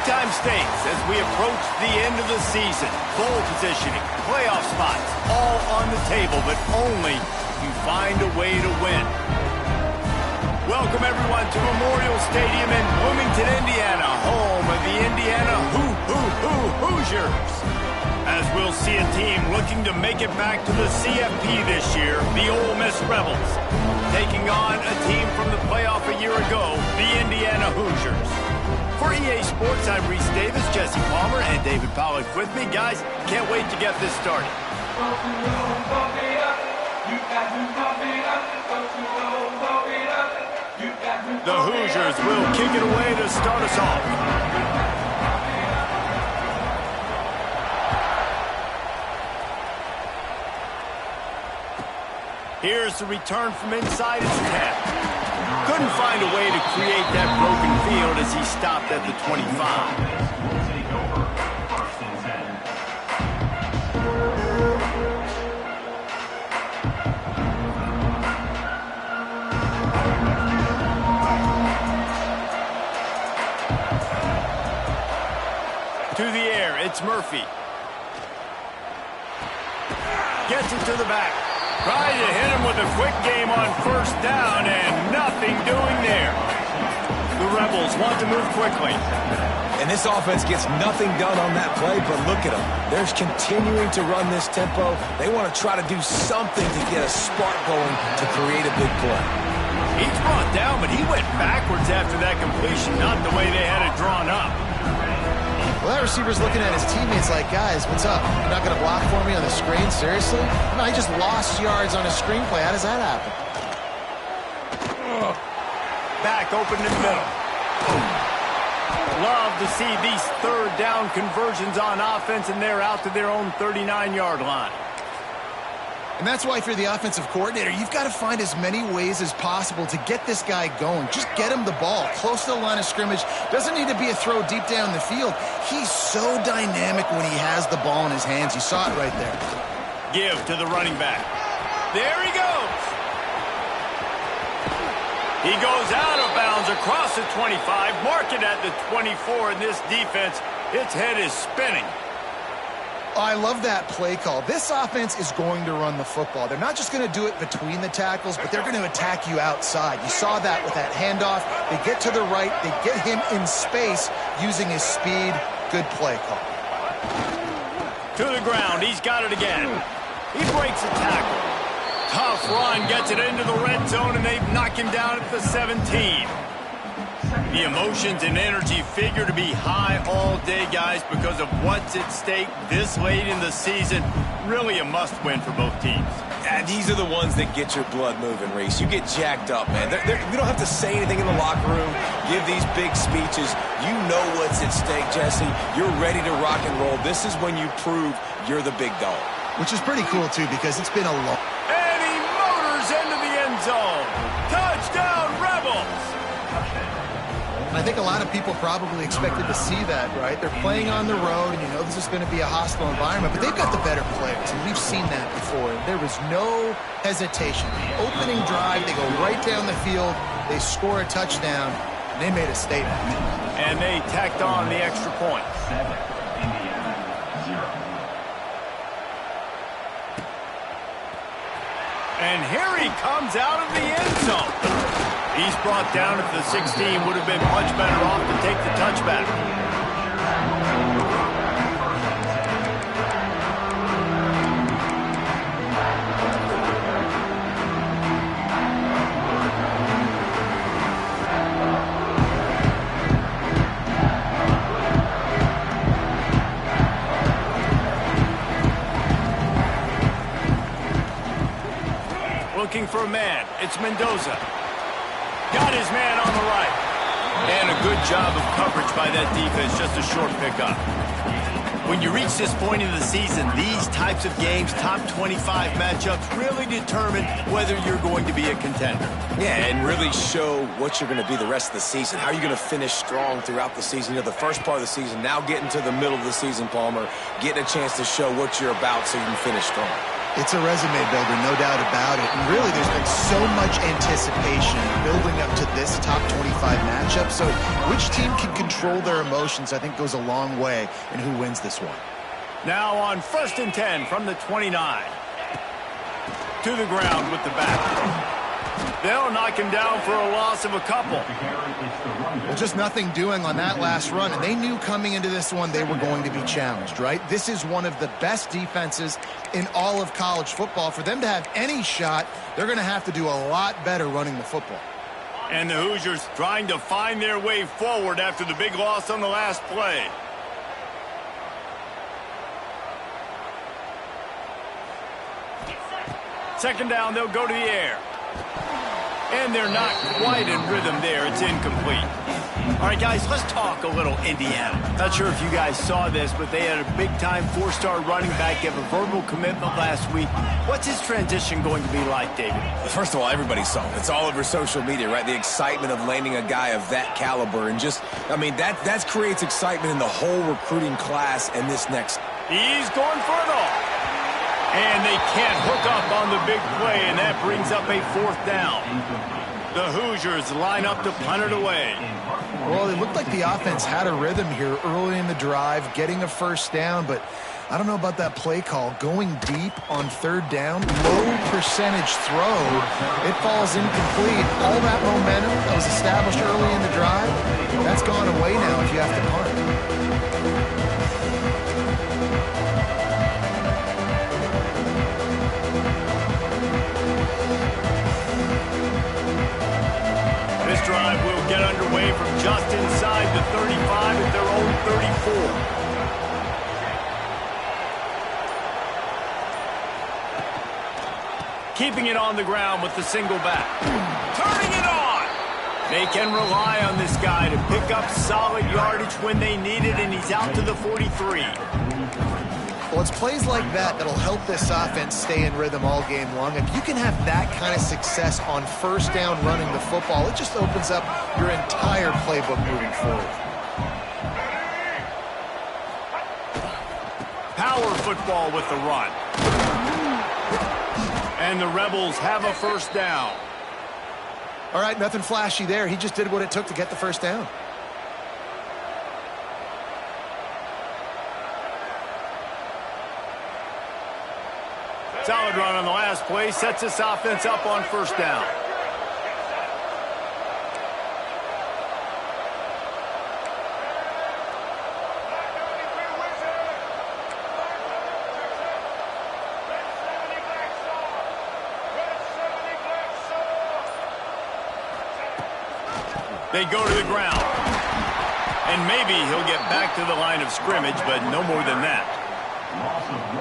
time stakes as we approach the end of the season. Bowl positioning, playoff spots, all on the table, but only if you find a way to win. Welcome, everyone, to Memorial Stadium in Bloomington, Indiana, home of the Indiana Hoosiers. As we'll see a team looking to make it back to the CFP this year, the Ole Miss Rebels, taking on a team from the playoff a year ago, the Indiana Hoosiers. For EA Sports, I'm Reese Davis, Jesse Palmer, and David Pollack with me. Guys, can't wait to get this started. The Hoosiers will kick it away to start us off. Here's the return from inside his 10. Couldn't find a way to create that broken field as he stopped at the 25. To the air, it's Murphy. Gets it to the back. Trying to hit him with a quick game on first down, and nothing doing there. The Rebels want to move quickly. And this offense gets nothing done on that play, but look at them. They're continuing to run this tempo. They want to try to do something to get a spark going to create a big play. He's brought down, but he went backwards after that completion, not the way they had it drawn up. Well, that receiver's looking at his teammates like, guys, what's up? You're not going to block for me on the screen? Seriously? No, he just lost yards on a screenplay. How does that happen? Back open in the middle. Love to see these third down conversions on offense, and they're out to their own 39-yard line. And that's why if you're the offensive coordinator, you've got to find as many ways as possible to get this guy going. Just get him the ball close to the line of scrimmage. Doesn't need to be a throw deep down the field. He's so dynamic when he has the ball in his hands. You saw it right there. Give to the running back. There he goes. He goes out of bounds across the 25, mark it at the 24, and this defense, its head is spinning. I love that play call. This offense is going to run the football. They're not just going to do it between the tackles, but they're going to attack you outside. You saw that with that handoff. They get to the right. They get him in space using his speed. Good play call. To the ground. He's got it again. He breaks a tackle. Tough run. Gets it into the red zone, and they knock him down at the 17. The emotions and energy figure to be high all day, guys, because of what's at stake this late in the season. Really a must-win for both teams. These are the ones that get your blood moving, Reese. You get jacked up, man. We don't have to say anything in the locker room, give these big speeches. You know what's at stake, Jesse. You're ready to rock and roll. This is when you prove you're the big dog. Which is pretty cool, too, because it's been a long... And he motors into the end zone. Touchdown, Rebels! I think a lot of people probably expected to see that, right? They're playing on the road, and you know this is going to be a hostile environment, but they've got the better players, and we've seen that before. There was no hesitation. Opening drive, they go right down the field, they score a touchdown, and they made a statement. And they tacked on the extra point. And here he comes out of the end zone. He's brought down at the 16. Would have been much better off to take the touchback. Looking for a man. It's Mendoza. Got his man on the right. And a good job of coverage by that defense. Just a short pickup. When you reach this point in the season, these types of games, top 25 matchups, really determine whether you're going to be a contender. Yeah, and really show what you're going to be the rest of the season. How are you going to finish strong throughout the season? You know, the first part of the season, now getting to the middle of the season, Palmer, getting a chance to show what you're about so you can finish strong. It's a resume builder, no doubt about it. And really, there's been so much anticipation building up to this top 25 matchup. So which team can control their emotions, I think, goes a long way in who wins this one. Now on 1st and 10 from the 29. To the ground with the back. They'll knock him down for a loss of a couple. Well, just nothing doing on that last run, and they knew coming into this one they were going to be challenged, right? This is one of the best defenses in all of college football. For them to have any shot, they're going to have to do a lot better running the football. And the Hoosiers trying to find their way forward after the big loss on the last play. Second down, they'll go to the air. And they're not quite in rhythm there. It's incomplete. All right, guys, let's talk a little Indiana. Not sure if you guys saw this, but they had a big-time 4-star running back give a verbal commitment last week. What's his transition going to be like, David? First of all, everybody saw it. It's all over social media, right? The excitement of landing a guy of that caliber. And just, I mean, that creates excitement in the whole recruiting class and this next. He's going for it all. And they can't hook up on the big play, and that brings up a 4th down. The Hoosiers line up to punt it away. Well, it looked like the offense had a rhythm here early in the drive, getting a first down, but I don't know about that play call. Going deep on 3rd down, low percentage throw. It falls incomplete. All that momentum that was established early in the drive, that's gone away now if you have to punt. This drive will get underway from just inside the 35 at their own 34. Keeping it on the ground with the single back. Turning it on! They can rely on this guy to pick up solid yardage when they need it, and he's out to the 43. Well, it's plays like that that'll help this offense stay in rhythm all game long. If you can have that kind of success on 1st down running the football, it just opens up your entire playbook moving forward. Power football with the run. And the Rebels have a 1st down. All right, nothing flashy there. He just did what it took to get the 1st down. Solid run on the last play, sets this offense up on 1st down. They go to the ground. And maybe he'll get back to the line of scrimmage, but no more than that.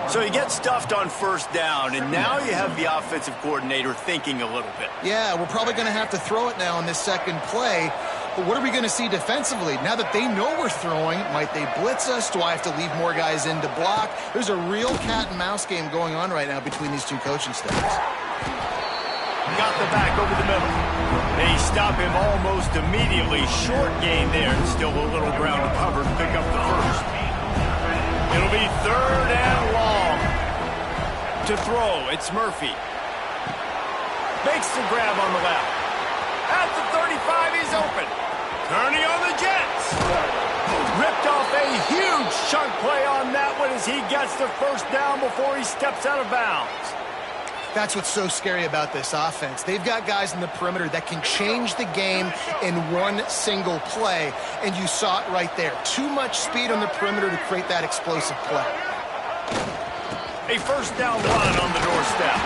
So you get stuffed on 1st down, and now you have the offensive coordinator thinking a little bit. Yeah, we're probably going to have to throw it now on this second play. But what are we going to see defensively? Now that they know we're throwing, might they blitz us? Do I have to leave more guys in to block? There's a real cat-and-mouse game going on right now between these two coaching staffs. Got the back over the middle. They stop him almost immediately. Short gain there, and still a little ground to cover to pick up the 1st. It'll be 3rd and long. To throw, it's Murphy. Makes the grab on the left. At the 35, he's open. Turning on the Jets. Ripped off a huge chunk play on that one as he gets the 1st down before he steps out of bounds. That's what's so scary about this offense. They've got guys in the perimeter that can change the game in one single play, and you saw it right there. Too much speed on the perimeter to create that explosive play. A 1st down run on the doorstep.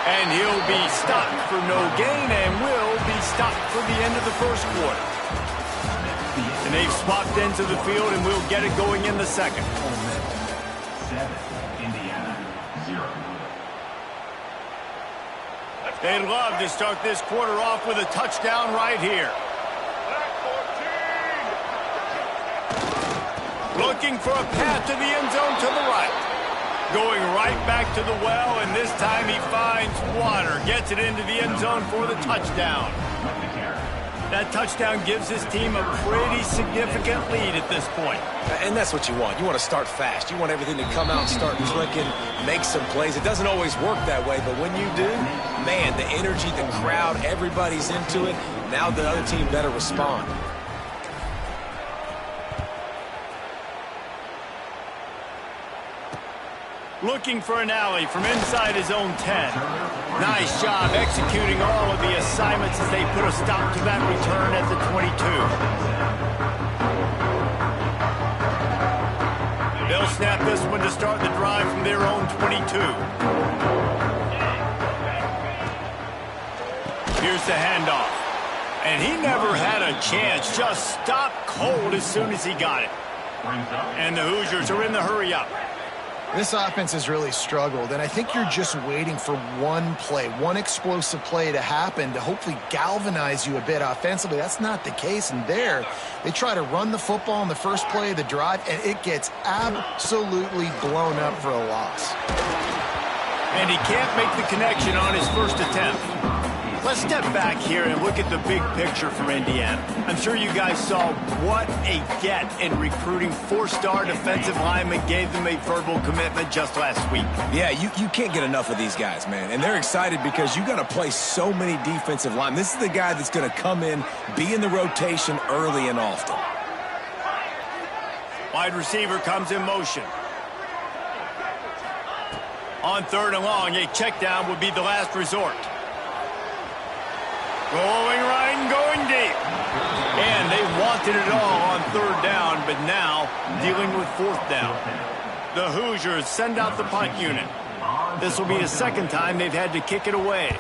And he'll be stopped for no gain and will be stopped for the end of the 1st quarter. And they've swapped into the field, and we'll get it going in the 2nd. 7, Indiana, 0. They'd love to start this quarter off with a touchdown right here. Looking for a path to the end zone to the right. Going right back to the well, and this time he finds water. Gets it into the end zone for the touchdown. That touchdown gives his team a pretty significant lead at this point. And that's what you want. You want to start fast. You want everything to come out and start clicking, make some plays. It doesn't always work that way, but when you do, man, the energy, the crowd, everybody's into it. Now the other team better respond. Looking for an alley from inside his own 10. Nice job executing all of the assignments as they put a stop to that return at the 22. They'll snap this one to start the drive from their own 22. Here's the handoff. And he never had a chance. Just stopped cold as soon as he got it. And the Hoosiers are in the hurry-up. This offense has really struggled, and I think you're just waiting for one play, one explosive play to happen to hopefully galvanize you a bit offensively. That's not the case, and there, they try to run the football in the first play of the drive, and it gets absolutely blown up for a loss. And he can't make the connection on his first attempt. Let's step back here and look at the big picture for Indiana. I'm sure you guys saw what a get in recruiting. 4-star defensive linemen gave them a verbal commitment just last week. Yeah, you can't get enough of these guys, man. And they're excited because you got to play so many defensive linemen. This is the guy that's going to come in, be in the rotation early and often. Wide receiver comes in motion. On 3rd and long, a check down would be the last resort. Rolling right and going deep. And they wanted it all on 3rd down, but now dealing with 4th down. The Hoosiers send out the punt unit. This will be the second time they've had to kick it away.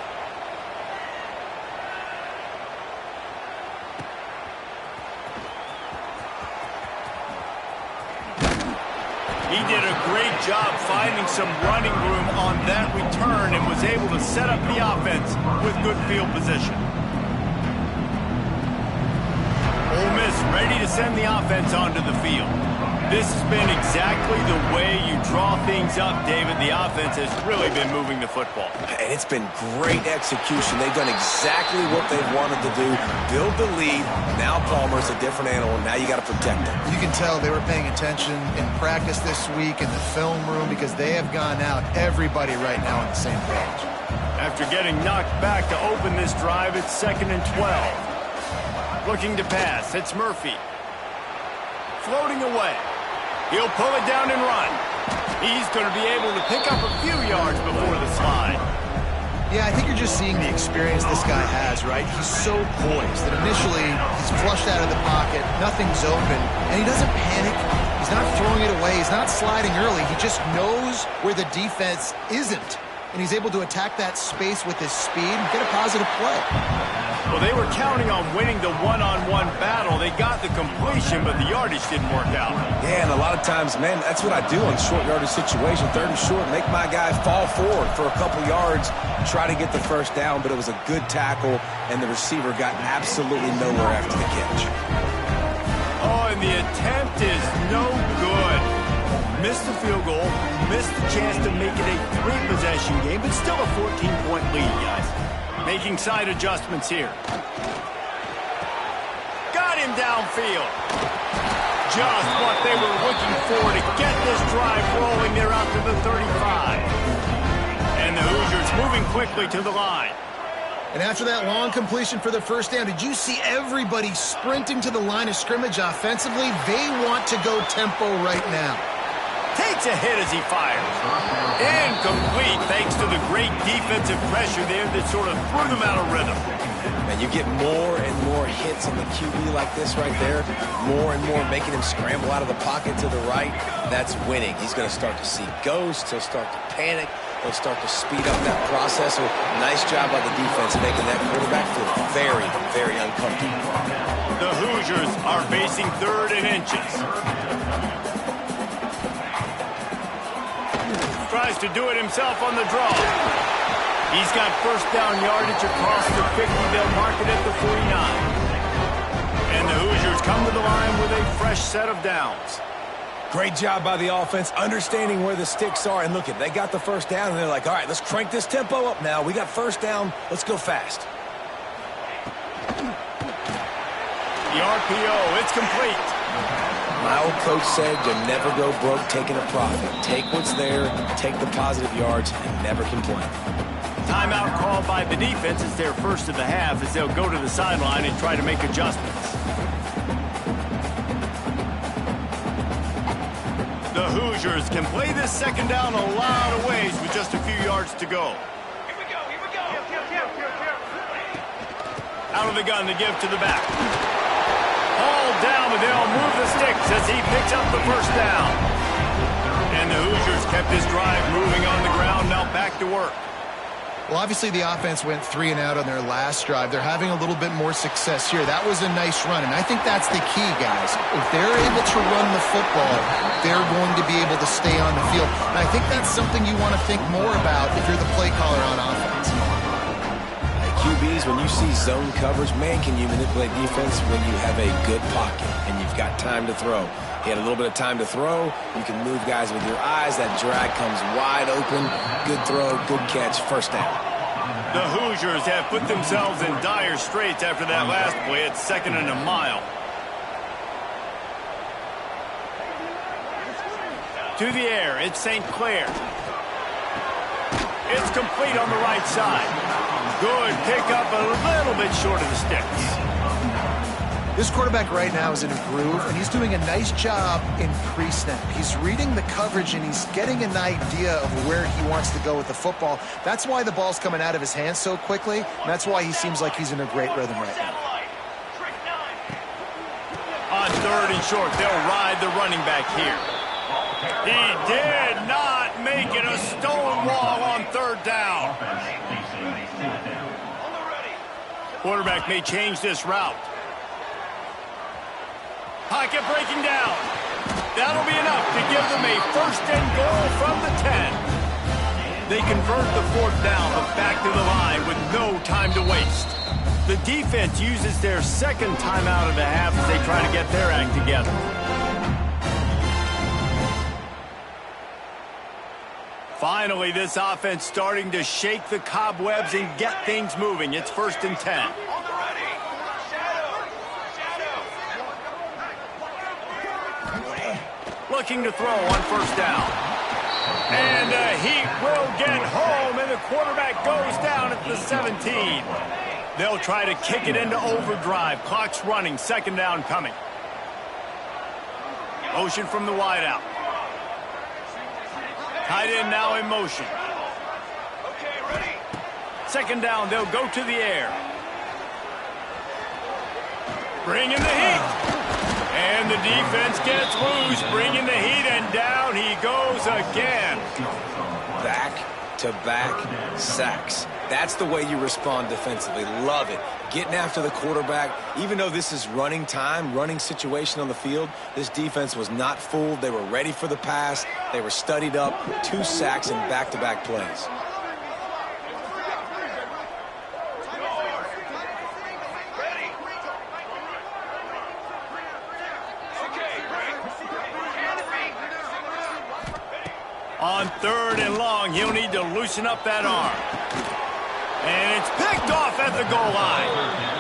He did a great job finding some running room on that return and was able to set up the offense with good field position. Ole Miss ready to send the offense onto the field. This has been exactly the way you draw things up, David. The offense has really been moving the football. And it's been great execution. They've done exactly what they've wanted to do. Build the lead. Now Palmer's a different animal. Now you got to protect him. You can tell they were paying attention in practice this week in the film room because they have gone out, everybody right now on the same page. After getting knocked back to open this drive, it's 2nd and 12. Looking to pass, it's Murphy. Floating away. He'll pull it down and run. He's going to be able to pick up a few yards before the slide. Yeah, I think you're just seeing the experience this guy has, right? He's so poised that initially he's flushed out of the pocket, nothing's open, and he doesn't panic. He's not throwing it away. He's not sliding early. He just knows where the defense isn't, and he's able to attack that space with his speed and get a positive play. Well, they were counting on winning the one-on-one battle. They got the completion, but the yardage didn't work out. Yeah, and a lot of times, man, that's what I do on short yardage situation. 3rd and short, make my guy fall forward for a couple yards, try to get the first down, but it was a good tackle, and the receiver got absolutely nowhere after the catch. Oh, and the attempt is no good. Missed the field goal, missed the chance to make it a 3-possession game, but still a 14-point lead, guys. Making side adjustments here. Got him downfield. Just what they were looking for to get this drive rolling. They're out to the 35. And the Hoosiers moving quickly to the line. And after that long completion for the first down, did you see everybody sprinting to the line of scrimmage offensively? They want to go tempo right now. Takes a hit as he fires. Incomplete thanks to the great defensive pressure there that sort of threw them out of rhythm. And you get more and more hits on the QB like this right there. More and more making him scramble out of the pocket to the right. That's winning. He's going to start to see ghosts. He'll start to panic. He'll start to speed up that process. So nice job by the defense making that quarterback feel very, very uncomfortable. The Hoosiers are facing 3rd and inches. Tries to do it himself on the draw. He's got first down yardage across the 50. They'll mark it at the 49. And the Hoosiers come to the line with a fresh set of downs. Great job by the offense, understanding where the sticks are. And look, they got the first down, and they're like, all right, let's crank this tempo up now. We got first down. Let's go fast. The RPO, it's complete. My old coach said you never go broke taking a profit. Take what's there, take the positive yards, and never complain. Timeout called by the defense. It's their first of the half as they'll go to the sideline and try to make adjustments. The Hoosiers can play this second down a lot of ways with just a few yards to go. Here we go. Out of the gun to give to the back. Hauled down, but they'll move the sticks as he picks up the first down. And the Hoosiers kept this drive moving on the ground, now back to work. Well, obviously the offense went 3 and out on their last drive. They're having a little bit more success here. That was a nice run, and I think that's the key, guys. If they're able to run the football, they're going to be able to stay on the field. And I think that's something you want to think more about if you're the play caller on offense. QBs, when you see zone coverage, man, can you manipulate defense when you have a good pocket and you've got time to throw. He had a little bit of time to throw. You can move guys with your eyes. That drag comes wide open. Good throw, good catch, first down. The Hoosiers have put themselves in dire straits after that last play. It's 2nd and a mile. To the air, it's St. Clair. It's complete on the right side. Good pickup, a little bit short of the sticks. This quarterback right now is in a groove, and he's doing a nice job in pre-snap. He's reading the coverage, and he's getting an idea of where he wants to go with the football. That's why the ball's coming out of his hands so quickly, and that's why he seems like he's in a great rhythm right now. On 3rd and short, they'll ride the running back here. He did not make it a stone wall on 3rd down. Quarterback may change this route. Pocket breaking down. That'll be enough to give them a 1st and goal from the 10. They convert the 4th down, but back to the line with no time to waste. The defense uses their 2nd timeout of the half as they try to get their act together. Finally, this offense starting to shake the cobwebs and get things moving. It's 1st and 10. Looking to throw on 1st down. And he will get home, and the quarterback goes down at the 17. They'll try to kick it into overdrive. Clock's running, 2nd down coming. Motion from the wideout. Tight end now in motion. Okay, ready. 2nd down, they'll go to the air. Bringing the heat. And the defense gets loose, bringing the heat, and down he goes again. Back-to-back sacks. That's the way you respond defensively. Love it. Getting after the quarterback. Even though this is running time, running situation on the field, this defense was not fooled. They were ready for the pass. They were studied up. 2 sacks in back-to-back plays. On 3rd and long, he'll need to loosen up that arm. And it's picked off at the goal line.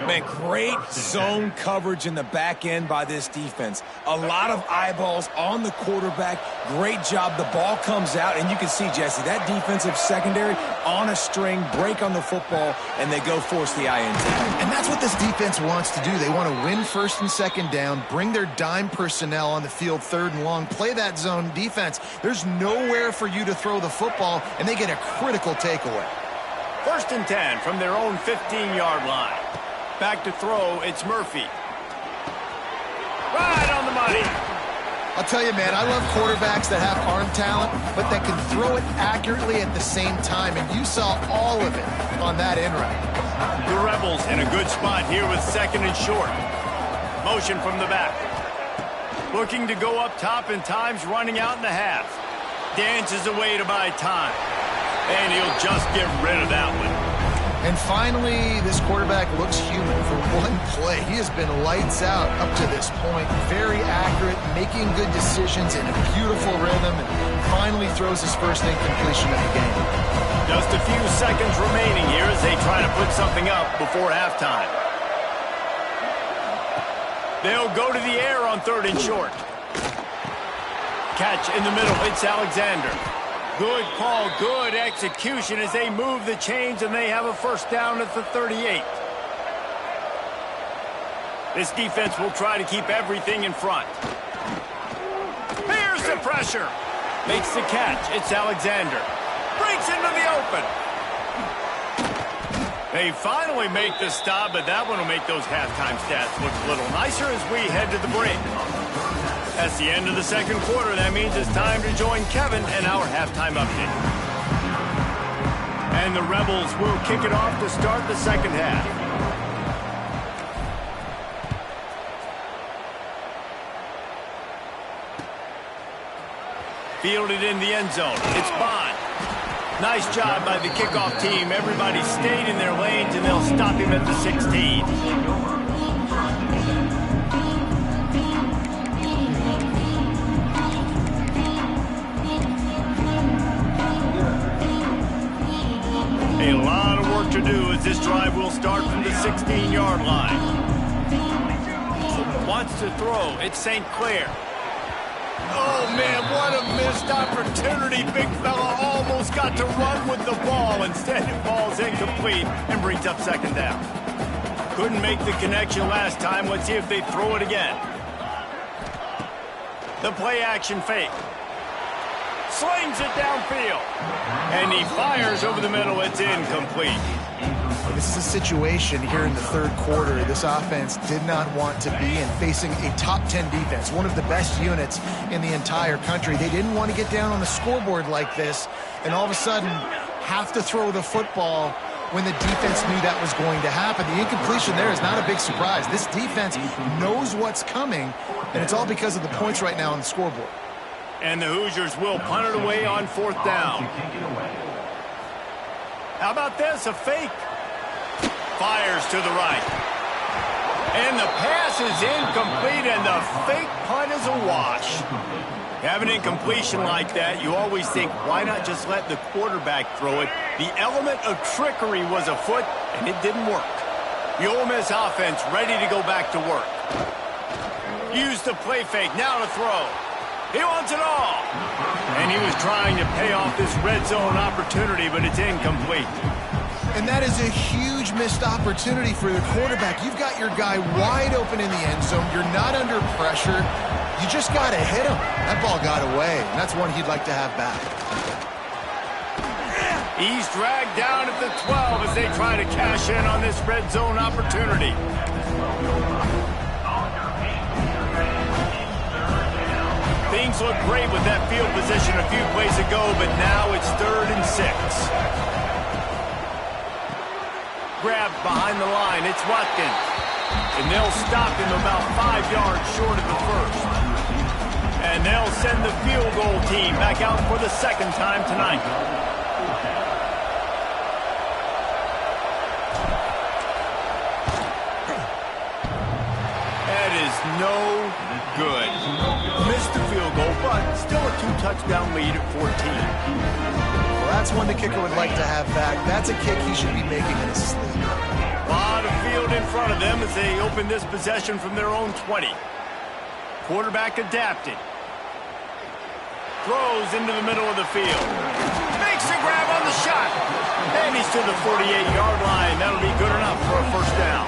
Man, great zone coverage in the back end by this defense. A lot of eyeballs on the quarterback. Great job. The ball comes out, and you can see, Jesse, that defensive secondary on a string, break on the football, and they go force the INT. And that's what this defense wants to do. They want to win 1st and 2nd down, bring their dime personnel on the field 3rd and long, play that zone defense. There's nowhere for you to throw the football, and they get a critical takeaway. 1st and 10 from their own 15-yard line. Back to throw, it's Murphy. Right on the money. I'll tell you, man, I love quarterbacks that have arm talent, but that can throw it accurately at the same time, and you saw all of it on that end route. The Rebels in a good spot here with 2nd and short. Motion from the back. Looking to go up top, and time's running out in the half. Dances away to buy time. And he'll just get rid of that one. And finally, this quarterback looks human for one play. He has been lights out up to this point. Very accurate, making good decisions in a beautiful rhythm, and finally throws his 1st incompletion of the game. Just a few seconds remaining here as they try to put something up before halftime. They'll go to the air on 3rd and short. Catch in the middle. It's Alexander. Good call, good execution as they move the chains and they have a first down at the 38. This defense will try to keep everything in front. Here's the pressure. Makes the catch. It's Alexander. Breaks into the open. They finally make the stop, but that one will make those halftime stats look a little nicer as we head to the break. That's the end of the second quarter. That means it's time to join Kevin and our halftime update. And the Rebels will kick it off to start the second half. Fielded in the end zone. It's Bond. Nice job by the kickoff team. Everybody stayed in their lanes, and they'll stop him at the 16. A lot of work to do as this drive will start from the 16-yard line. Wants to throw. It's St. Clair. Oh, man, what a missed opportunity. Big fella almost got to run with the ball. Instead, it falls incomplete and brings up second down. Couldn't make the connection last time. Let's see if they throw it again. The play-action fake. Slings it downfield. And he fires over the middle. It's incomplete. This is a situation here in the third quarter this offense did not want to be in, facing a top 10 defense, one of the best units in the entire country. They didn't want to get down on the scoreboard like this and all of a sudden have to throw the football when the defense knew that was going to happen. The incompletion there is not a big surprise. This defense knows what's coming, and it's all because of the points right now on the scoreboard. And the Hoosiers will punt it away on 4th down. How about this? A fake. Fires to the right. And the pass is incomplete, and the fake punt is a wash. Have an incompletion like that, you always think, why not just let the quarterback throw it? The element of trickery was afoot, and it didn't work. The Ole Miss offense ready to go back to work. Use the play fake, now to throw. He wants it all. And he was trying to pay off this red zone opportunity, but it's incomplete. And that is a huge missed opportunity for the quarterback. You've got your guy wide open in the end zone. You're not under pressure. You just got to hit him. That ball got away, and that's one he'd like to have back. He's dragged down at the 12 as they try to cash in on this red zone opportunity. Things look great with that field position a few plays ago, but now it's 3rd and 6. Grabbed behind the line, it's Watkins. And they'll stop him about 5 yards short of the first. And they'll send the field goal team back out for the second time tonight. That is no good. Missed the field goal, but still a 2-touchdown lead at 14. That's one the kicker would like to have back. That's a kick he should be making in his sleep. A lot of field in front of them as they open this possession from their own 20. Quarterback adapted. Throws into the middle of the field. Makes a grab on the shot. And he's to the 48-yard line. That'll be good enough for a first down.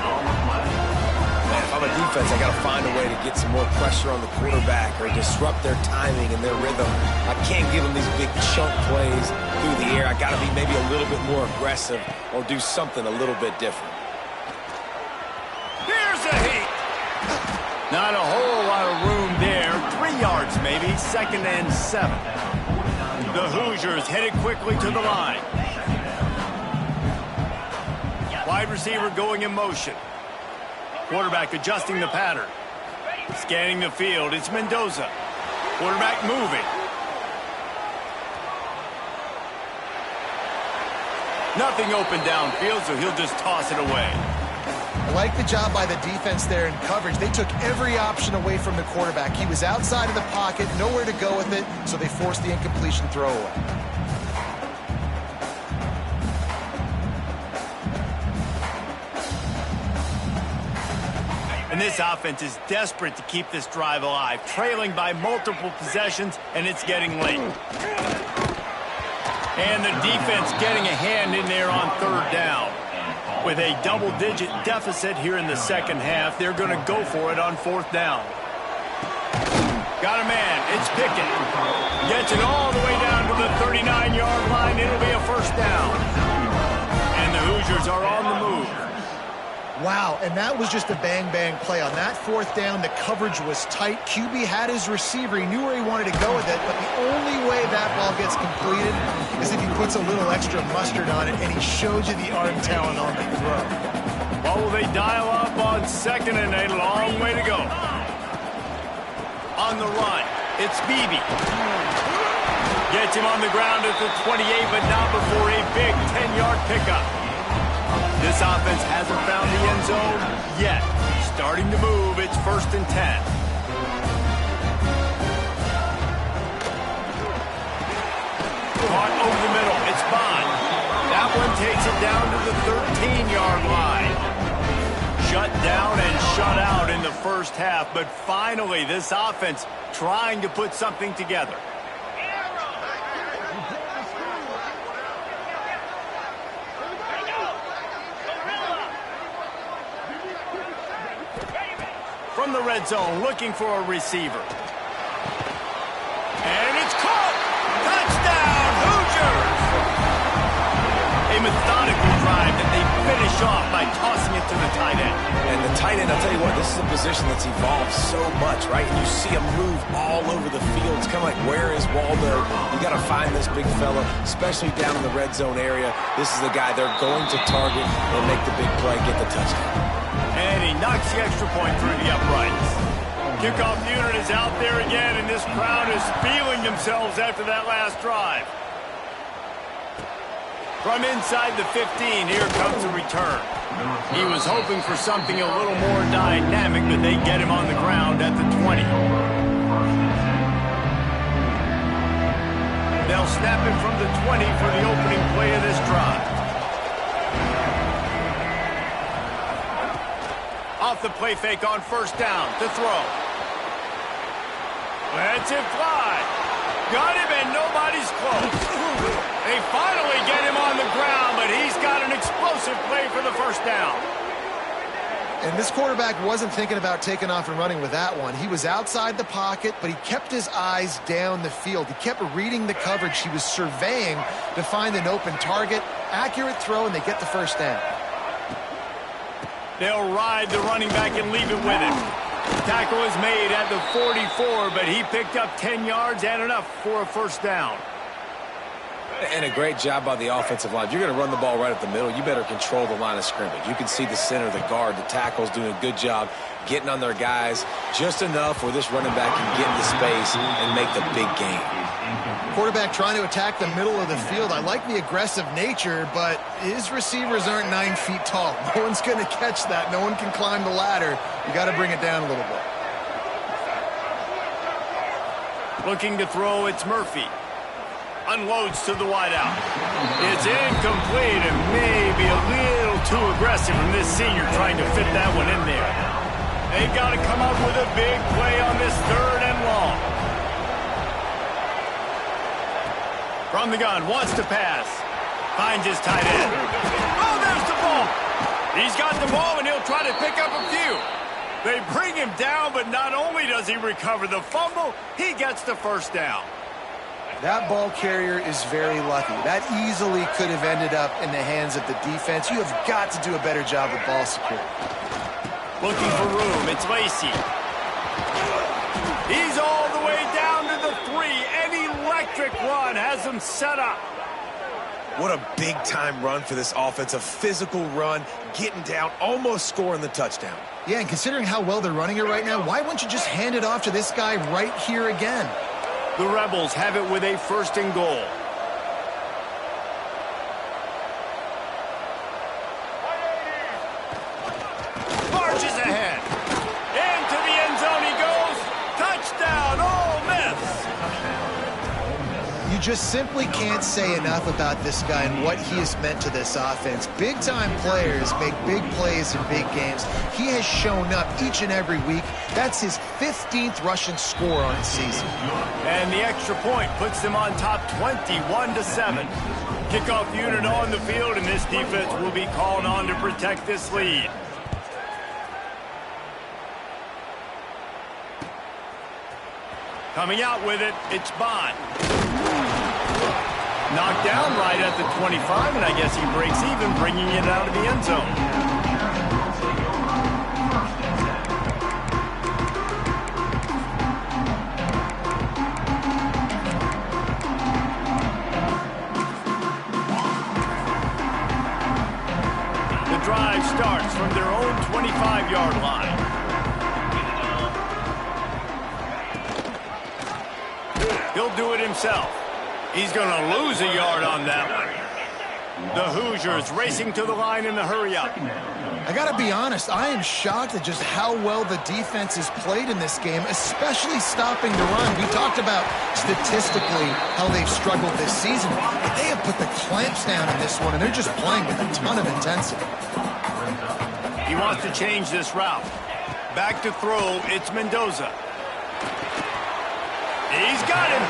Man, if I'm a defense, I got to find a way to get some more pressure on the quarterback or disrupt their timing and their rhythm. I can't give them these big chunk plays through the air. I got to be maybe a little bit more aggressive or do something a little bit different. Here's a heat. Not a whole lot of room there. 3 yards maybe. 2nd and 7. The Hoosiers headed quickly to the line. Wide receiver going in motion. Quarterback adjusting the pattern. Scanning the field. It's Mendoza. Quarterback moving. Nothing open downfield, so he'll just toss it away. I like the job by the defense there in coverage. They took every option away from the quarterback. He was outside of the pocket, nowhere to go with it, so they forced the incompletion throwaway. this offense is desperate to keep this drive alive, trailing by multiple possessions, and it's getting late. And the defense getting a hand in there on third down. With a double-digit deficit here in the second half, they're going to go for it on fourth down. Got a man. It's Pickett. Gets it all the way down to the 39-yard line. It'll be a first down. And the Hoosiers are on the move. Wow, and that was just a bang-bang play. On that fourth down, the coverage was tight. QB had his receiver. He knew where he wanted to go with it, but the only way that ball gets completed is if he puts a little extra mustard on it, and he shows you the arm talent on the throw. Well, will they dial up on second and a long way to go? On the run, it's Beebe. Gets him on the ground at the 28, but not before a big 10-yard pickup. This offense hasn't found the end zone yet. Starting to move, it's 1st and 10. Caught over the middle, it's Bond. That one takes it down to the 13-yard line. Shut down and shut out in the first half, but finally this offense trying to put something together. From the red zone, looking for a receiver. And it's caught! Touchdown, Hoosiers! A methodical drive that they finish off by tossing it to the tight end. And the tight end, I'll tell you what, this is a position that's evolved so much, right? And you see him move all over the field. It's kind of like, where is Waldo? You got to find this big fella, especially down in the red zone area. This is the guy they're going to target and make the big play, get the touchdown. And he knocks the extra point through the uprights. Kickoff unit is out there again, and this crowd is feeling themselves after that last drive. From inside the 15, here comes a return. He was hoping for something a little more dynamic, but they get him on the ground at the 20. They'll snap it from the 20 for the opening play of this drive. Off the play fake on first down to throw. Lets it fly. Got him and nobody's close. They finally get him on the ground, but he's got an explosive play for the first down. And this quarterback wasn't thinking about taking off and running with that one. He was outside the pocket, but he kept his eyes down the field. He kept reading the coverage. He was surveying to find an open target. Accurate throw, and they get the first down. They'll ride the running back and leave it with him. Tackle is made at the 44, but he picked up 10 yards and enough for a first down. And a great job by the offensive line. If you're going to run the ball right up the middle, you better control the line of scrimmage. You can see the center, the guard, the tackle's doing a good job getting on their guys just enough where this running back can get into space and make the big gain. Quarterback trying to attack the middle of the field. I like the aggressive nature, but his receivers aren't 9 feet tall. No one's going to catch that. No one can climb the ladder. You got to bring it down a little bit. Looking to throw, it's Murphy. Unloads to the wideout. It's incomplete and maybe a little too aggressive from this senior trying to fit that one in there. They've got to come up with a big play on this 3rd and long. From the gun, wants to pass. Finds his tight end. Oh, there's the ball. He's got the ball and he'll try to pick up a few. They bring him down, but not only does he recover the fumble, he gets the first down. That ball carrier is very lucky. That easily could have ended up in the hands of the defense. You have got to do a better job with ball security. Looking for room, it's Lacey. He's all the way down to the 3. An electric run has him set up. What a big-time run for this offense. A physical run, getting down, almost scoring the touchdown. Yeah, and considering how well they're running it right now, why wouldn't you just hand it off to this guy right here again? The Rebels have it with a 1st and goal. Marches ahead. Into the end zone he goes. Touchdown, Ole Miss. You just simply can't say enough about this guy and what he has meant to this offense. Big-time players make big plays in big games. He has shown up each and every week. That's his 15th rushing score on the season. And the extra point puts them on top 21-7. Kickoff unit on the field, and this defense will be called on to protect this lead. Coming out with it, it's Bond. Knocked down right at the 25, and I guess he breaks even, bringing it out of the end zone. Drive starts from their own 25-yard line. He'll do it himself. He's going to lose a yard on that one. The Hoosiers racing to the line in the hurry-up. I got to be honest, I am shocked at just how well the defense has played in this game, especially stopping the run. We talked about statistically how they've struggled this season, but they have put the clamps down in this one, and they're just playing with a ton of intensity. He wants to change this route. Back to throw, it's Mendoza. He's got him.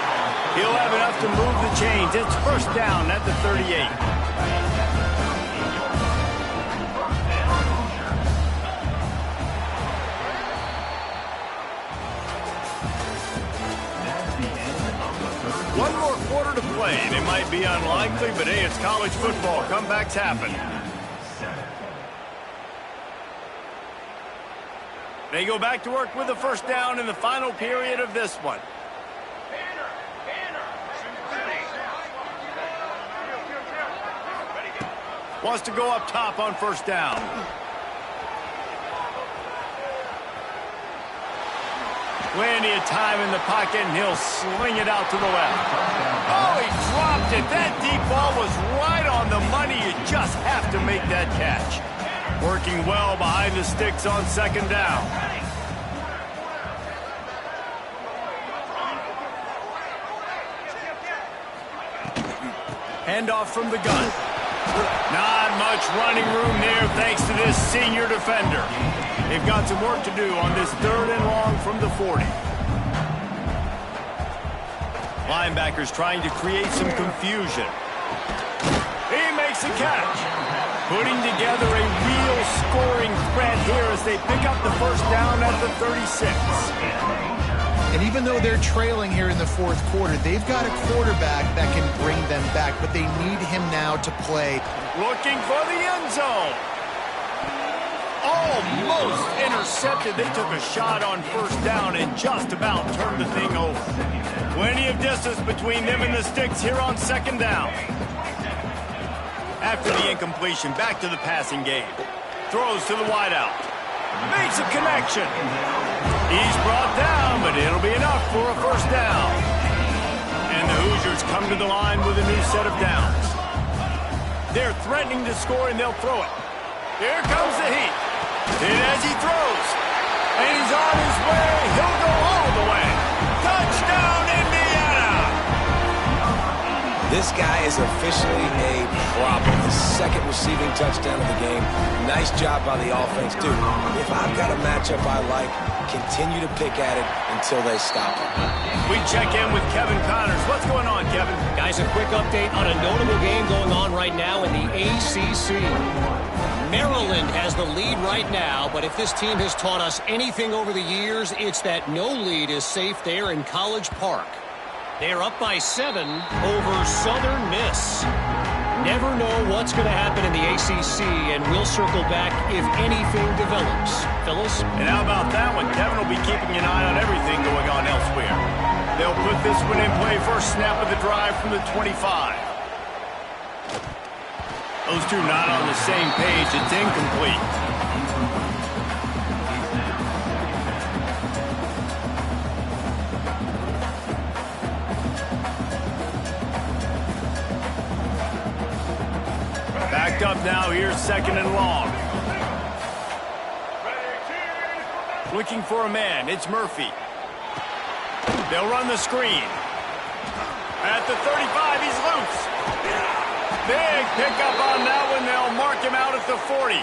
He'll have enough to move the chains. It's first down at the 38. One more quarter to play, and it might be unlikely, but hey, it's college football. Comebacks happen. They go back to work with a first down in the final period of this one. Wants to go up top on first down. Plenty of time in the pocket, and he'll sling it out to the left. Oh, he dropped it. That deep ball was right on the money. You just have to make that catch. Working well behind the sticks on second down. Handoff from the gun. Not much running room there thanks to this senior defender. They've got some work to do on this third and long from the 40. Linebackers trying to create some confusion. He makes a catch. Putting together a real scoring threat here as they pick up the first down at the 36. And even though they're trailing here in the fourth quarter, they've got a quarterback that can bring them back, but they need him now to play. Looking for the end zone. Almost intercepted. They took a shot on first down and just about turned the thing over. Plenty of distance between them and the sticks here on second down. After the incompletion, back to the passing game. Throws to the wideout. Makes a connection. He's brought down, but it'll be enough for a first down. And the Hoosiers come to the line with a new set of downs. They're threatening to score, and they'll throw it. Here comes the heat. And as he throws, and he's on his way, he'll go all the way. Touchdown, Indiana! This guy is officially a problem. His second receiving touchdown of the game. Nice job by the offense. Dude, if I've got a matchup I like, continue to pick at it until they stop it. We check in with Kevin Connors. What's going on, Kevin? Guys, a quick update on a notable game going on right now in the ACC. Maryland has the lead right now, but if this team has taught us anything over the years, it's that no lead is safe there in College Park. They're up by 7 over Southern Miss. Never know what's going to happen in the ACC, and we'll circle back if anything develops. Phyllis? And how about that one? Kevin will be keeping an eye on everything going on elsewhere. They'll put this one in play. First snap of the drive from the 25. Those two not on the same page. It's incomplete. Backed up now. Here's second and long. Looking for a man. It's Murphy. They'll run the screen. At the 35, he's loose. Big pickup on that one. They'll mark him out at the 40.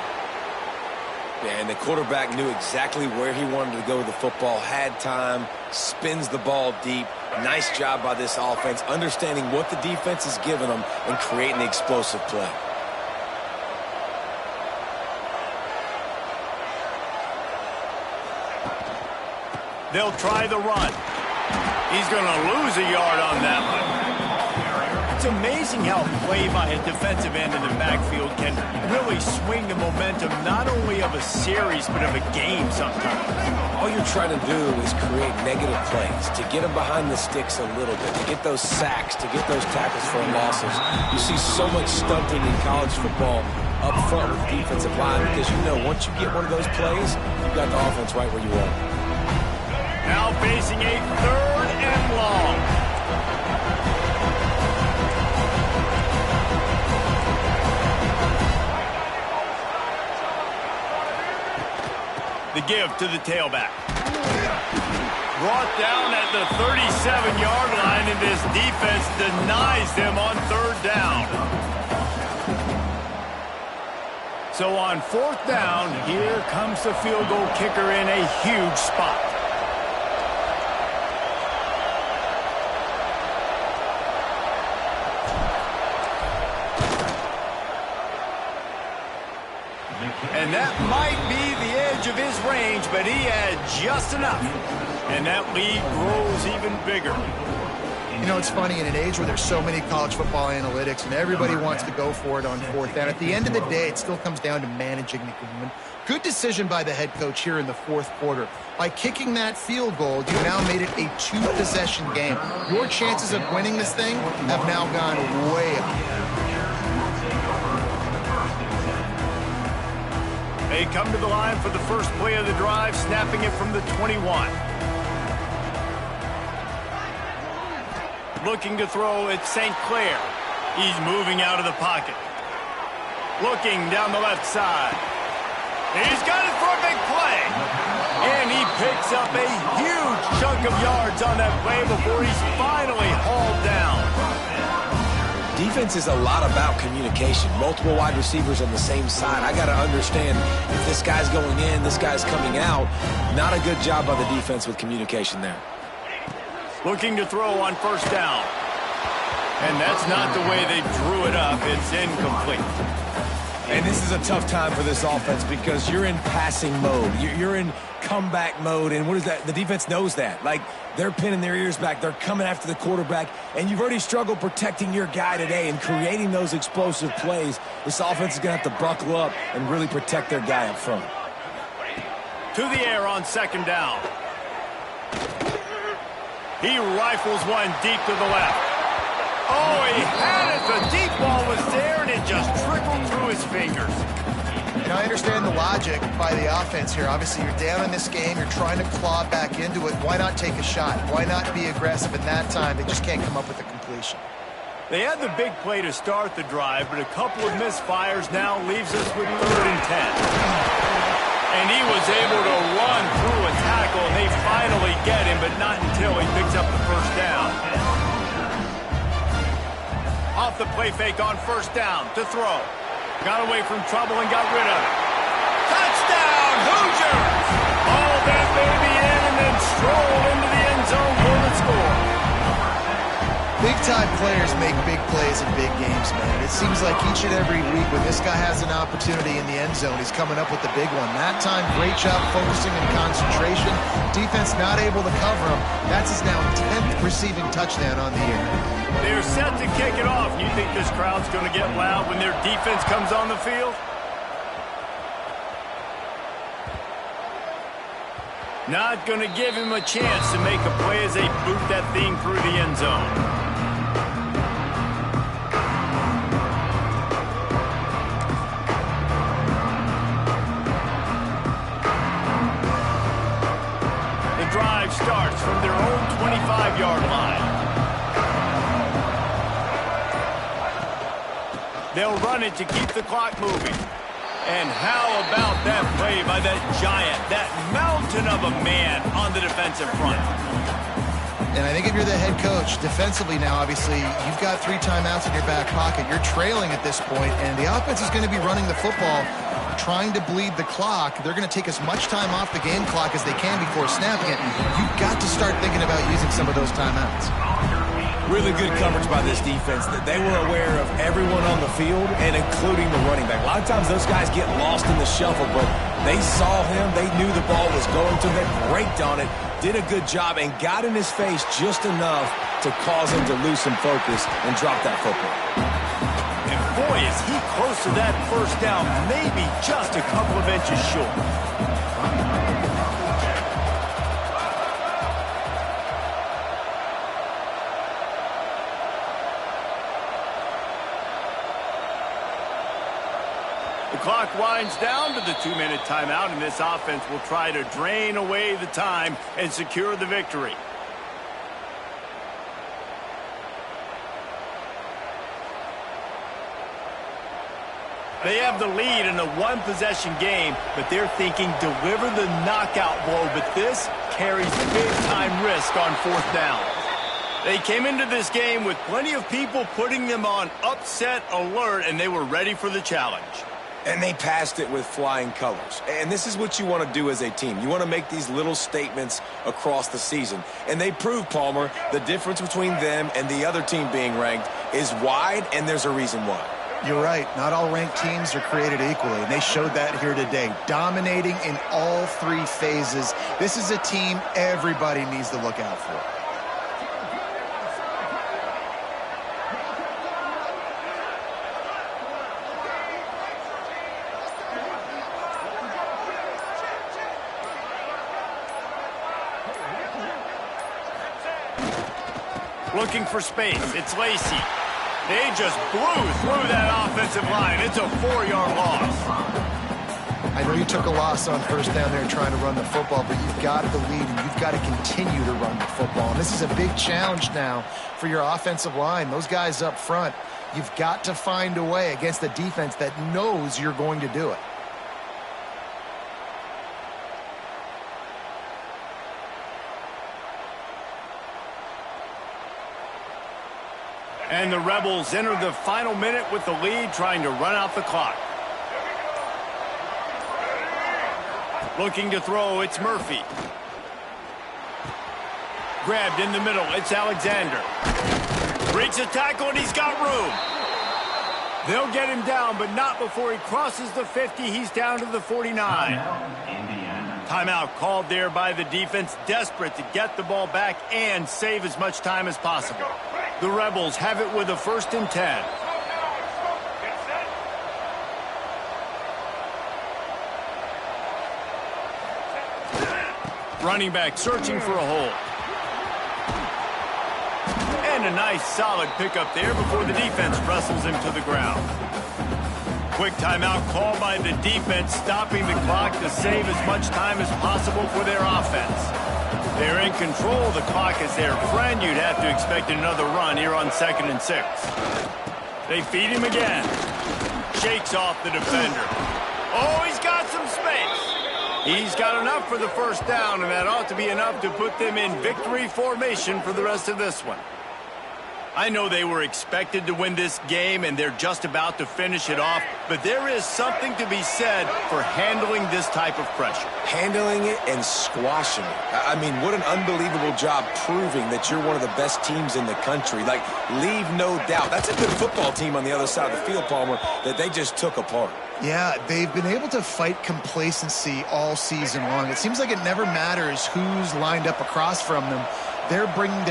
Yeah, and the quarterback knew exactly where he wanted to go with the football, had time, spins the ball deep. Nice job by this offense, understanding what the defense is giving them and creating the explosive play. They'll try the run. He's going to lose a yard on that one. It's amazing how play by a defensive end in the backfield can really swing the momentum not only of a series but of a game sometimes. All you're trying to do is create negative plays, to get them behind the sticks a little bit, to get those sacks, to get those tackles for losses. You see so much stunting in college football up front with the defensive line because you know once you get one of those plays, you've got the offense right where you want it. Now facing a 3rd and long. The give to the tailback. Brought down at the 37-yard line, and this defense denies them on 3rd down. So on 4th down, here comes the field goal kicker in a huge spot. And that might be the edge of his range, but he had just enough. And that lead grows even bigger. You know, it's funny, in an age where there's so many college football analytics and everybody wants to go for it on 4th down, at the end of the day, it still comes down to managing the game. And good decision by the head coach here in the 4th quarter. By kicking that field goal, you now made it a 2-possession game. Your chances of winning this thing have now gone way up. They come to the line for the first play of the drive, snapping it from the 21. Looking to throw at St. Clair. He's moving out of the pocket. Looking down the left side. He's got it for a big play. And he picks up a huge chunk of yards on that play before he's finally hauled down. Defense is a lot about communication. Multiple wide receivers on the same side. I got to understand if this guy's going in, this guy's coming out. Not a good job by the defense with communication there. Looking to throw on 1st down. And that's not the way they drew it up. It's incomplete. And this is a tough time for this offense because you're in passing mode. You're in comeback mode. And what is that? The defense knows that. Like, they're pinning their ears back. They're coming after the quarterback. And you've already struggled protecting your guy today and creating those explosive plays. This offense is going to have to buckle up and really protect their guy up front. To the air on 2nd down. He rifles one deep to the left. Oh, he had it. The deep ball was there, and it just trickled through his fingers. And I understand the logic by the offense here. Obviously, you're down in this game. You're trying to claw back into it. Why not take a shot? Why not be aggressive? In that time, they just can't come up with a completion. They had the big play to start the drive, but a couple of misfires now leaves us with 3rd and 10. And he was able to run through a tackle, and they finally get him, but not until he picks up the 1st down. Off the play fake on 1st down to throw. Got away from trouble and got rid of it. Touchdown, Hoosiers! Hauled that baby in and then strolled into the end zone for the score. Big-time players make big plays in big games, man. It seems like each and every week when this guy has an opportunity in the end zone, he's coming up with the big one. That time, great job focusing and concentration. Defense not able to cover him. That's his now 10th receiving touchdown on the year. They're set to kick it off. You think this crowd's going to get loud when their defense comes on the field? Not going to give him a chance to make a play as they boot that thing through the end zone. Drive starts from their own 25-yard line. They'll run it to keep the clock moving. And how about that play by that giant, that mountain of a man on the defensive front? And I think if you're the head coach, defensively now, obviously, you've got 3 timeouts in your back pocket. You're trailing at this point, and the offense is going to be running the football, trying to bleed the clock. They're going to take as much time off the game clock as they can before snapping it. You've got to start thinking about using some of those timeouts. Really good coverage by this defense. That they were aware of everyone on the field and including the running back. A lot of times those guys get lost in the shuffle, but they saw him. They knew the ball was going to them, braked on it, did a good job, and got in his face just enough to cause him to lose some focus and drop that football. And boy, is he close to that first down, maybe just a couple of inches short. The clock winds down to the 2-minute timeout, and this offense will try to drain away the time and secure the victory. They have the lead in a one-possession game, but they're thinking deliver the knockout blow, but this carries big-time risk on 4th down. They came into this game with plenty of people putting them on upset alert, and they were ready for the challenge. And they passed it with flying colors. And this is what you want to do as a team. You want to make these little statements across the season. And they proved, Palmer, the difference between them and the other team being ranked is wide, and there's a reason why. You're right. Not all ranked teams are created equally, and they showed that here today, dominating in all 3 phases. This is a team everybody needs to look out for. Looking for space. It's Lacy. They just blew through that offensive line. It's a 4-yard loss. I know you took a loss on first down there trying to run the football, but you've got the lead, and you've got to continue to run the football. And this is a big challenge now for your offensive line. Those guys up front, you've got to find a way against a defense that knows you're going to do it. And the Rebels enter the final minute with the lead, trying to run out the clock. Looking to throw, it's Murphy. Grabbed in the middle, it's Alexander. Breaks a tackle, and he's got room. They'll get him down, but not before he crosses the 50. He's down to the 49. Timeout called there by the defense, desperate to get the ball back and save as much time as possible. The Rebels have it with a 1st and 10. Running back searching for a hole. And a nice solid pickup there before the defense wrestles him to the ground. Quick timeout called by the defense, stopping the clock to save as much time as possible for their offense. They're in control of the clock as their friend. You'd have to expect another run here on 2nd and 6. They feed him again. Shakes off the defender. Oh, he's got some space. He's got enough for the first down, and that ought to be enough to put them in victory formation for the rest of this one. I know they were expected to win this game, and they're just about to finish it off, but there is something to be said for handling this type of pressure. Handling it and squashing it. I mean, what an unbelievable job proving that you're one of the best teams in the country. Like, leave no doubt. That's a good football team on the other side of the field, Palmer, that they just took apart. Yeah, they've been able to fight complacency all season long. It seems like it never matters who's lined up across from them. They're bringing